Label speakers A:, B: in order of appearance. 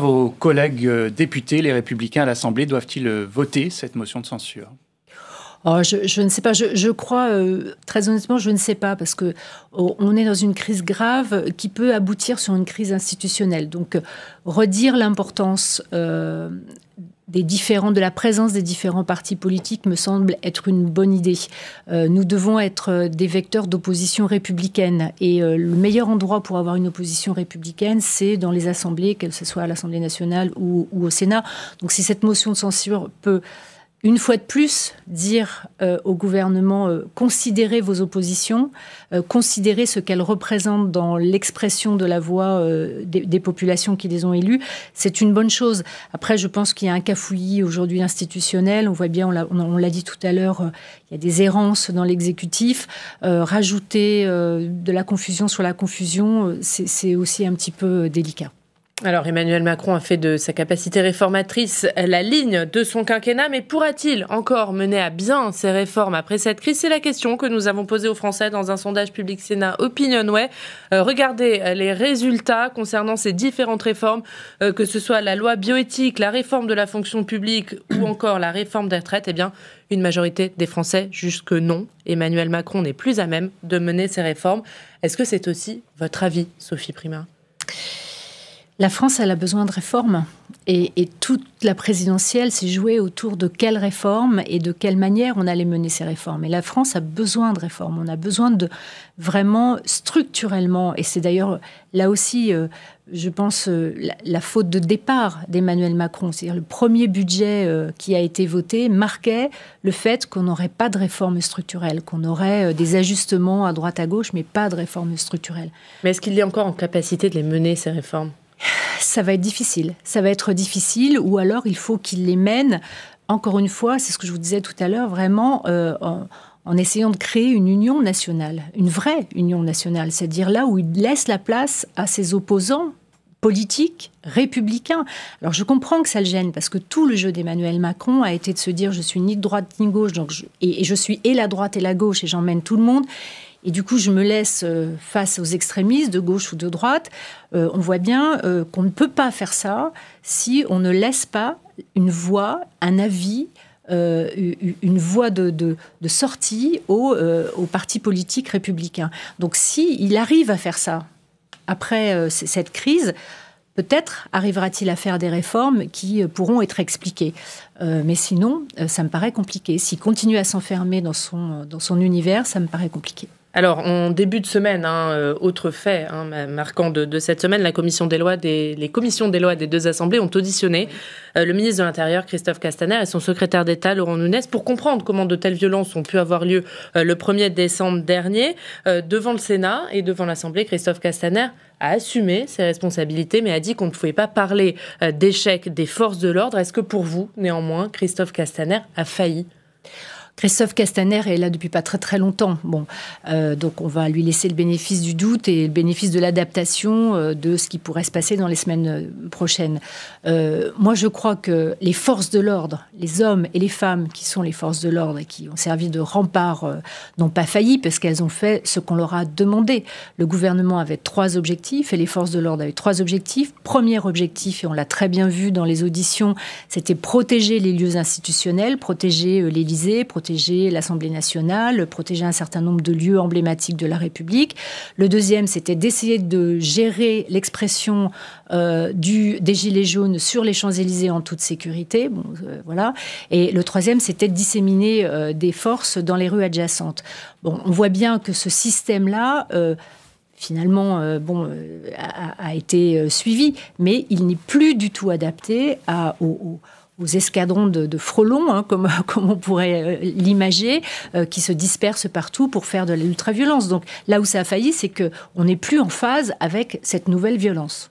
A: Vos collègues députés, les Républicains à l'Assemblée, doivent-ils voter cette motion de censure ?
B: Je ne sais pas. Je crois, très honnêtement, je ne sais pas, parce que on est dans une crise grave qui peut aboutir sur une crise institutionnelle. Donc, redire l'importance de la présence des différents partis politiques me semble être une bonne idée. Nous devons être des vecteurs d'opposition républicaine. Et le meilleur endroit pour avoir une opposition républicaine, c'est dans les assemblées, que ce soit à l'Assemblée nationale ou au Sénat. Donc, si cette motion de censure peut, une fois de plus, dire au gouvernement considérez vos oppositions, considérez ce qu'elles représentent dans l'expression de la voix des populations qui les ont élues, c'est une bonne chose. Après, je pense qu'il y a un cafouillis aujourd'hui institutionnel. On voit bien, on l'a dit tout à l'heure, il y a des errances dans l'exécutif. Rajouter de la confusion sur la confusion, c'est aussi un petit peu délicat.
C: Alors Emmanuel Macron a fait de sa capacité réformatrice la ligne de son quinquennat, mais pourra-t-il encore mener à bien ces réformes après cette crise ? C'est la question que nous avons posée aux Français dans un sondage Public Sénat Opinionway. Regardez les résultats concernant ces différentes réformes, que ce soit la loi bioéthique, la réforme de la fonction publique ou encore la réforme des retraites. Eh bien, une majorité des Français jugent que non, Emmanuel Macron n'est plus à même de mener ces réformes. Est-ce que c'est aussi votre avis, Sophie Primas ?
B: La France, elle a besoin de réformes et toute la présidentielle s'est jouée autour de quelles réformes et de quelle manière on allait mener ces réformes. Et la France a besoin de réformes. On a besoin de vraiment structurellement, et c'est d'ailleurs là aussi, je pense, la faute de départ d'Emmanuel Macron. C'est-à-dire le premier budget qui a été voté marquait le fait qu'on n'aurait pas de réformes structurelles, qu'on aurait des ajustements à droite à gauche, mais pas de réformes structurelles.
C: Mais est-ce qu'il est encore en capacité de les mener, ces réformes ?
B: Ça va être difficile. Ça va être difficile, ou alors il faut qu'il les mène, encore une fois, c'est ce que je vous disais tout à l'heure, vraiment en essayant de créer une union nationale, une vraie union nationale, c'est-à-dire là où il laisse la place à ses opposants politiques, républicains. Alors je comprends que ça le gêne, parce que tout le jeu d'Emmanuel Macron a été de se dire je suis ni de droite ni de gauche, donc je suis et la droite et la gauche, et j'emmène tout le monde. Et du coup, je me laisse face aux extrémistes de gauche ou de droite. On voit bien qu'on ne peut pas faire ça si on ne laisse pas une voix, un avis, une voie de sortie aux partis politiques républicains. Donc, s'il arrive à faire ça après cette crise, peut-être arrivera-t-il à faire des réformes qui pourront être expliquées. Mais sinon, ça me paraît compliqué. S'il continue à s'enfermer dans son univers, ça me paraît compliqué.
C: Alors, en début de semaine, autre fait marquant de cette semaine, les commissions des lois des deux assemblées ont auditionné le ministre de l'Intérieur, Christophe Castaner, et son secrétaire d'État, Laurent Nunez, pour comprendre comment de telles violences ont pu avoir lieu le 1er décembre dernier. Devant le Sénat et devant l'Assemblée, Christophe Castaner a assumé ses responsabilités, mais a dit qu'on ne pouvait pas parler d'échec des forces de l'ordre. Est-ce que pour vous, néanmoins, Christophe Castaner a failli ?
B: Christophe Castaner est là depuis pas très très longtemps. Donc on va lui laisser le bénéfice du doute et le bénéfice de l'adaptation de ce qui pourrait se passer dans les semaines prochaines. Moi, je crois que les forces de l'ordre, les hommes et les femmes qui sont les forces de l'ordre et qui ont servi de rempart, n'ont pas failli parce qu'elles ont fait ce qu'on leur a demandé. Le gouvernement avait 3 objectifs et les forces de l'ordre avaient 3 objectifs. Premier objectif, et on l'a très bien vu dans les auditions, c'était protéger les lieux institutionnels, protéger l'Élysée, protéger l'Assemblée nationale, protéger un certain nombre de lieux emblématiques de la République. Le deuxième, c'était d'essayer de gérer l'expression des Gilets jaunes sur les Champs-Élysées en toute sécurité. Voilà. Et le troisième, c'était de disséminer des forces dans les rues adjacentes. On voit bien que ce système-là... finalement, a été suivi, mais il n'est plus du tout adapté aux escadrons de frelons, comme on pourrait l'imager, qui se dispersent partout pour faire de l'ultra-violence. Donc là où ça a failli, c'est qu'on n'est plus en phase avec cette nouvelle violence.